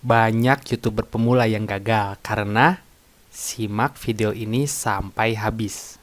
Banyak YouTuber pemula yang gagal karena simak video ini sampai habis.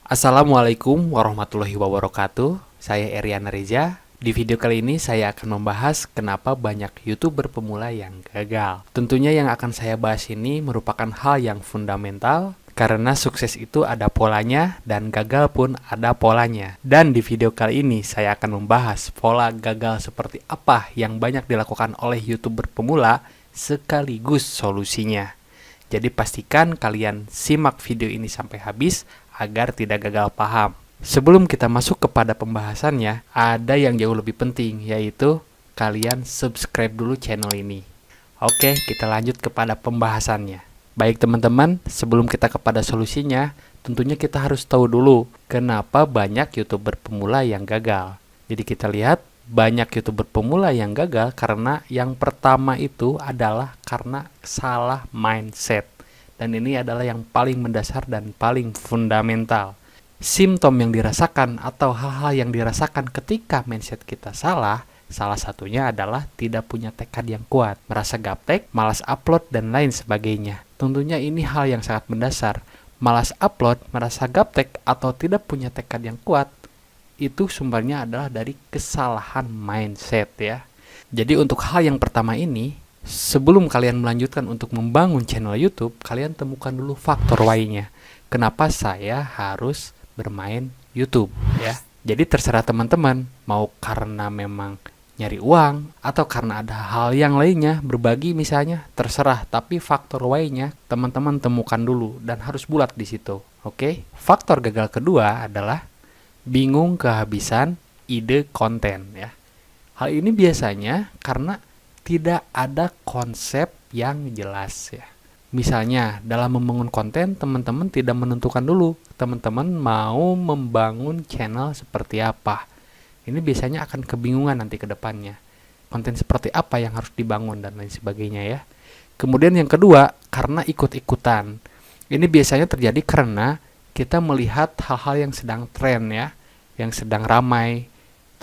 Assalamualaikum warahmatullahi wabarakatuh. Saya Eriana Reza. Di video kali ini saya akan membahas kenapa banyak YouTuber pemula yang gagal. Tentunya yang akan saya bahas ini merupakan hal yang fundamental karena sukses itu ada polanya dan gagal pun ada polanya. Dan di video kali ini saya akan membahas pola gagal seperti apa yang banyak dilakukan oleh YouTuber pemula sekaligus solusinya. Jadi pastikan kalian simak video ini sampai habis agar tidak gagal paham. Sebelum kita masuk kepada pembahasannya, ada yang jauh lebih penting, yaitu kalian subscribe dulu channel ini. Oke, kita lanjut kepada pembahasannya. Baik teman-teman, sebelum kita kepada solusinya, tentunya kita harus tahu dulu kenapa banyak YouTuber pemula yang gagal. Jadi kita lihat, banyak YouTuber pemula yang gagal karena yang pertama itu adalah karena salah mindset. Dan ini adalah yang paling mendasar dan paling fundamental. Simptom yang dirasakan atau hal-hal yang dirasakan ketika mindset kita salah satunya adalah tidak punya tekad yang kuat, merasa gaptek, malas upload, dan lain sebagainya. Tentunya ini hal yang sangat mendasar. Malas upload, merasa gaptek, atau tidak punya tekad yang kuat, itu sumbernya adalah dari kesalahan mindset ya. Jadi untuk hal yang pertama ini, sebelum kalian melanjutkan untuk membangun channel YouTube, kalian temukan dulu faktor why-nya. Kenapa saya harus bermain YouTube ya. Jadi terserah teman-teman, mau karena memang nyari uang atau karena ada hal yang lainnya, berbagi misalnya, terserah. Tapi faktor why-nya teman-teman temukan dulu dan harus bulat di situ. Oke? Faktor gagal kedua adalah bingung kehabisan ide konten ya. Hal ini biasanya karena tidak ada konsep yang jelas ya. Misalnya dalam membangun konten, teman-teman tidak menentukan dulu teman-teman mau membangun channel seperti apa. Ini biasanya akan kebingungan nanti ke depannya. Konten seperti apa yang harus dibangun dan lain sebagainya ya. Kemudian yang kedua, karena ikut-ikutan. Ini biasanya terjadi karena kita melihat hal-hal yang sedang tren ya, yang sedang ramai.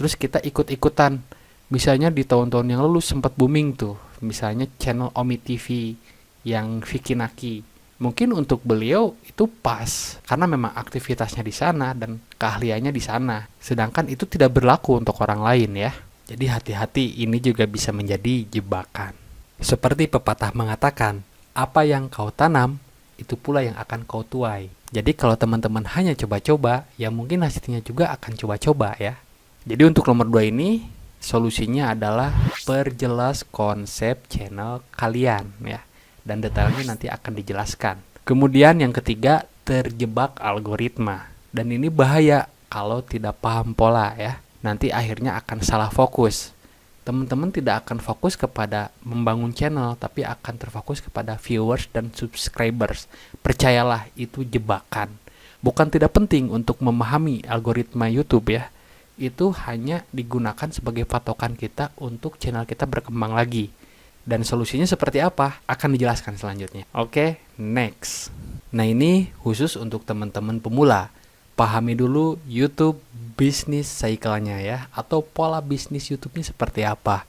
Terus kita ikut-ikutan. Misalnya di tahun-tahun yang lalu sempat booming tuh. Misalnya channel Omi TV yang Vicky Naki. Mungkin untuk beliau itu pas karena memang aktivitasnya di sana dan keahliannya di sana. Sedangkan itu tidak berlaku untuk orang lain ya. Jadi hati-hati, ini juga bisa menjadi jebakan. Seperti pepatah mengatakan, apa yang kau tanam itu pula yang akan kau tuai. Jadi kalau teman-teman hanya coba-coba, ya mungkin hasilnya juga akan coba-coba ya. Jadi untuk nomor 2 ini solusinya adalah perjelas konsep channel kalian ya. Dan detailnya nanti akan dijelaskan. Kemudian yang ketiga, terjebak algoritma. Dan ini bahaya kalau tidak paham pola ya. Nanti akhirnya akan salah fokus. Teman-teman tidak akan fokus kepada membangun channel, tapi akan terfokus kepada viewers dan subscribers. Percayalah, itu jebakan. Bukan tidak penting untuk memahami algoritma YouTube ya. Itu hanya digunakan sebagai patokan kita untuk channel kita berkembang lagi. Dan solusinya seperti apa? Akan dijelaskan selanjutnya. Oke, next. Nah ini khusus untuk teman-teman pemula. Pahami dulu YouTube bisnis cycle-nya ya, atau pola bisnis YouTube-nya seperti apa.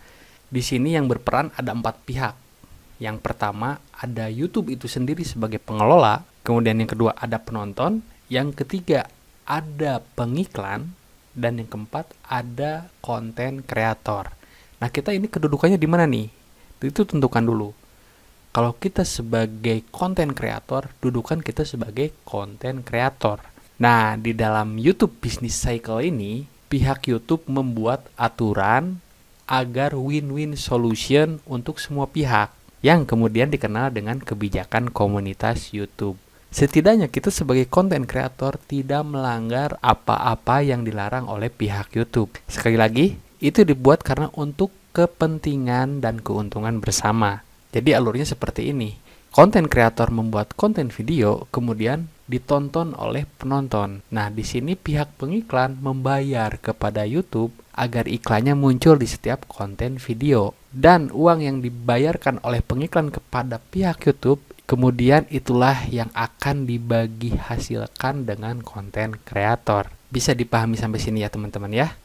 Di sini yang berperan ada 4 pihak. Yang pertama ada YouTube itu sendiri sebagai pengelola. Kemudian yang kedua ada penonton. Yang ketiga ada pengiklan. Dan yang keempat ada konten kreator. Nah kita ini kedudukannya di mana nih? Itu tentukan dulu. Kalau kita sebagai konten kreator, dudukan kita sebagai konten kreator. Nah, di dalam YouTube Business Cycle ini, pihak YouTube membuat aturan agar win-win solution untuk semua pihak, yang kemudian dikenal dengan kebijakan komunitas YouTube. Setidaknya kita sebagai konten kreator tidak melanggar apa-apa yang dilarang oleh pihak YouTube. Sekali lagi, itu dibuat karena untuk kepentingan dan keuntungan bersama. Jadi alurnya seperti ini. Konten kreator membuat konten video, kemudian ditonton oleh penonton. Nah, di sini pihak pengiklan membayar kepada YouTube agar iklannya muncul di setiap konten video. Dan uang yang dibayarkan oleh pengiklan kepada pihak YouTube, kemudian itulah yang akan dibagi hasilkan dengan konten kreator. Bisa dipahami sampai sini ya teman-teman ya?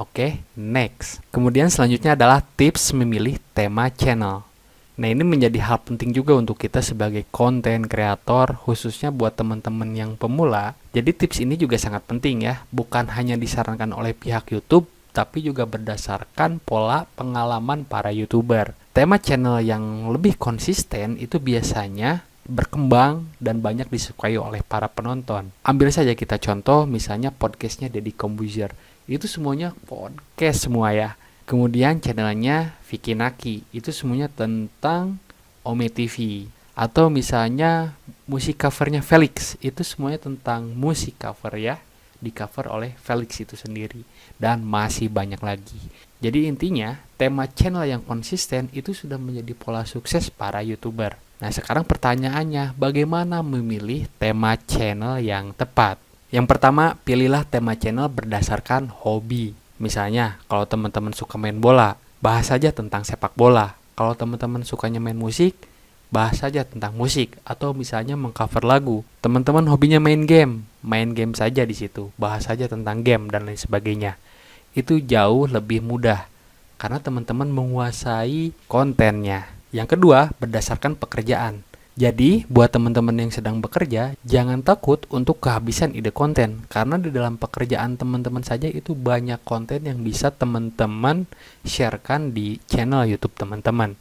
Oke, next. Kemudian selanjutnya adalah tips memilih tema channel. Nah, ini menjadi hal penting juga untuk kita sebagai konten kreator, khususnya buat teman-teman yang pemula. Jadi tips ini juga sangat penting ya, bukan hanya disarankan oleh pihak YouTube, tapi juga berdasarkan pola pengalaman para YouTuber. Tema channel yang lebih konsisten itu biasanya berkembang dan banyak disukai oleh para penonton. Ambil saja kita contoh, misalnya podcastnya Deddy Corbuzier. Itu semuanya podcast semua ya. Kemudian channelnya Vicky Naki, itu semuanya tentang Ome TV. Atau misalnya musik covernya Felix, itu semuanya tentang musik cover ya, di cover oleh Felix itu sendiri. Dan masih banyak lagi. Jadi intinya, tema channel yang konsisten itu sudah menjadi pola sukses para YouTuber. Nah, sekarang pertanyaannya, bagaimana memilih tema channel yang tepat? Yang pertama, pilihlah tema channel berdasarkan hobi. Misalnya, kalau teman-teman suka main bola, bahas saja tentang sepak bola. Kalau teman-teman sukanya main musik, bahas saja tentang musik. Atau misalnya mengcover lagu. Teman-teman hobinya main game saja di situ. Bahas saja tentang game dan lain sebagainya. Itu jauh lebih mudah, karena teman-teman menguasai kontennya. Yang kedua, berdasarkan pekerjaan. Jadi, buat teman-teman yang sedang bekerja, jangan takut untuk kehabisan ide konten. Karena di dalam pekerjaan teman-teman saja itu banyak konten yang bisa teman-teman sharekan di channel YouTube teman-teman.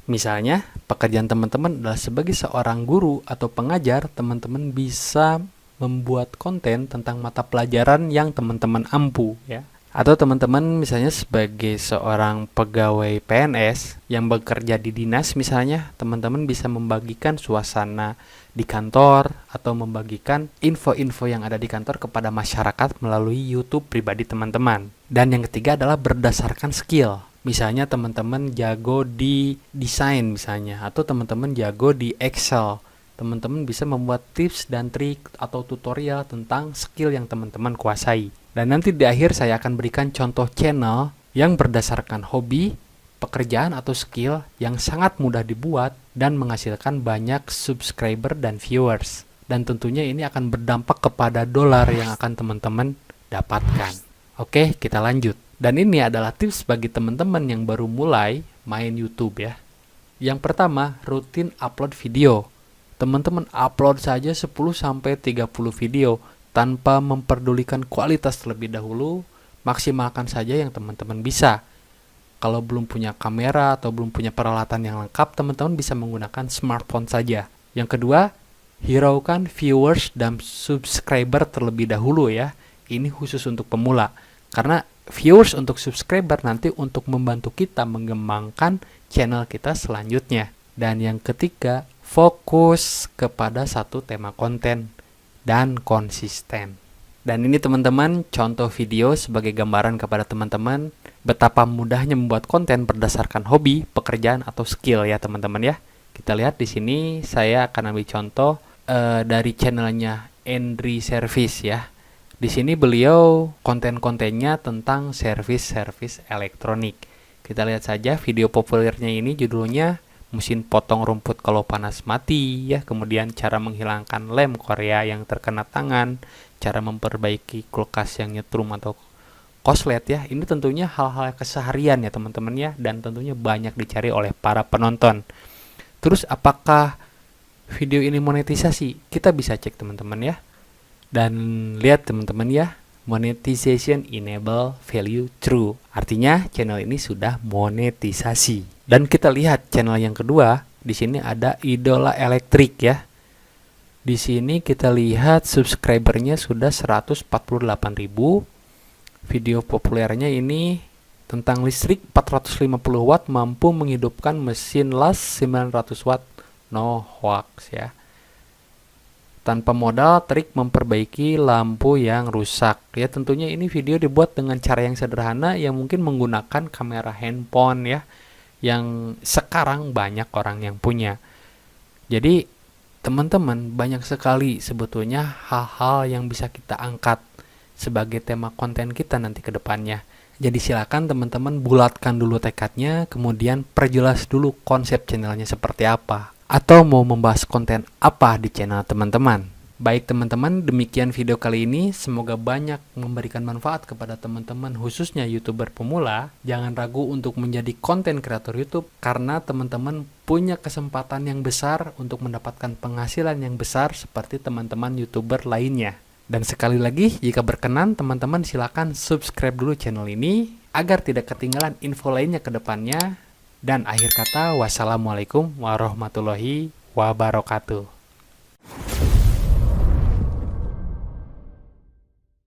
Misalnya, pekerjaan teman-teman adalah sebagai seorang guru atau pengajar, teman-teman bisa membuat konten tentang mata pelajaran yang teman-teman ampu ya. Atau teman-teman misalnya sebagai seorang pegawai PNS yang bekerja di dinas misalnya, teman-teman bisa membagikan suasana di kantor atau membagikan info-info yang ada di kantor kepada masyarakat melalui YouTube pribadi teman-teman. Dan yang ketiga adalah berdasarkan skill. Misalnya teman-teman jago di desain misalnya, atau teman-teman jago di Excel. Teman-teman bisa membuat tips dan trik atau tutorial tentang skill yang teman-teman kuasai. Dan nanti di akhir saya akan berikan contoh channel yang berdasarkan hobi, pekerjaan atau skill yang sangat mudah dibuat dan menghasilkan banyak subscriber dan viewers. Dan tentunya ini akan berdampak kepada dolar yang akan teman-teman dapatkan. Oke, kita lanjut. Dan ini adalah tips bagi teman-teman yang baru mulai main YouTube ya. Yang pertama, rutin upload video. Teman-teman upload saja 10-30 video tanpa memperdulikan kualitas terlebih dahulu, maksimalkan saja yang teman-teman bisa. Kalau belum punya kamera atau belum punya peralatan yang lengkap, teman-teman bisa menggunakan smartphone saja. Yang kedua, hiraukan viewers dan subscriber terlebih dahulu ya. Ini khusus untuk pemula. Karena viewers untuk subscriber nanti untuk membantu kita mengembangkan channel kita selanjutnya. Dan yang ketiga, fokus kepada satu tema konten dan konsisten. Dan ini teman-teman contoh video sebagai gambaran kepada teman-teman betapa mudahnya membuat konten berdasarkan hobi, pekerjaan atau skill ya teman-teman ya. Kita lihat di sini saya akan ambil contoh dari channelnya Endri Service ya. Di sini beliau konten-kontennya tentang servis elektronik. Kita lihat saja video populernya ini, judulnya mesin potong rumput kalau panas mati ya, kemudian cara menghilangkan lem Korea yang terkena tangan, cara memperbaiki kulkas yang nyetrum atau koslet ya. Ini tentunya hal-hal keseharian ya teman-teman ya, dan tentunya banyak dicari oleh para penonton. Terus apakah video ini monetisasi? Kita bisa cek teman-teman ya. Dan lihat teman-teman ya, monetization enable value true. Artinya channel ini sudah monetisasi. Dan kita lihat channel yang kedua, di sini ada Idola Elektrik ya. Di sini kita lihat subscribernya sudah 148.000. Video populernya ini tentang listrik 450 watt mampu menghidupkan mesin las 900 watt. No hoax ya. Tanpa modal, trik memperbaiki lampu yang rusak. Ya tentunya ini video dibuat dengan cara yang sederhana yang mungkin menggunakan kamera handphone ya, yang sekarang banyak orang yang punya. Jadi teman-teman, banyak sekali sebetulnya hal-hal yang bisa kita angkat sebagai tema konten kita nanti ke depannya. Jadi silakan teman-teman bulatkan dulu tekadnya, kemudian perjelas dulu konsep channelnya seperti apa, atau mau membahas konten apa di channel teman-teman. Baik teman-teman, demikian video kali ini. Semoga banyak memberikan manfaat kepada teman-teman, khususnya YouTuber pemula. Jangan ragu untuk menjadi konten kreator YouTube, karena teman-teman punya kesempatan yang besar untuk mendapatkan penghasilan yang besar seperti teman-teman YouTuber lainnya. Dan sekali lagi, jika berkenan, teman-teman silakan subscribe dulu channel ini, agar tidak ketinggalan info lainnya ke depannya. Dan akhir kata, wassalamualaikum warahmatullahi wabarakatuh.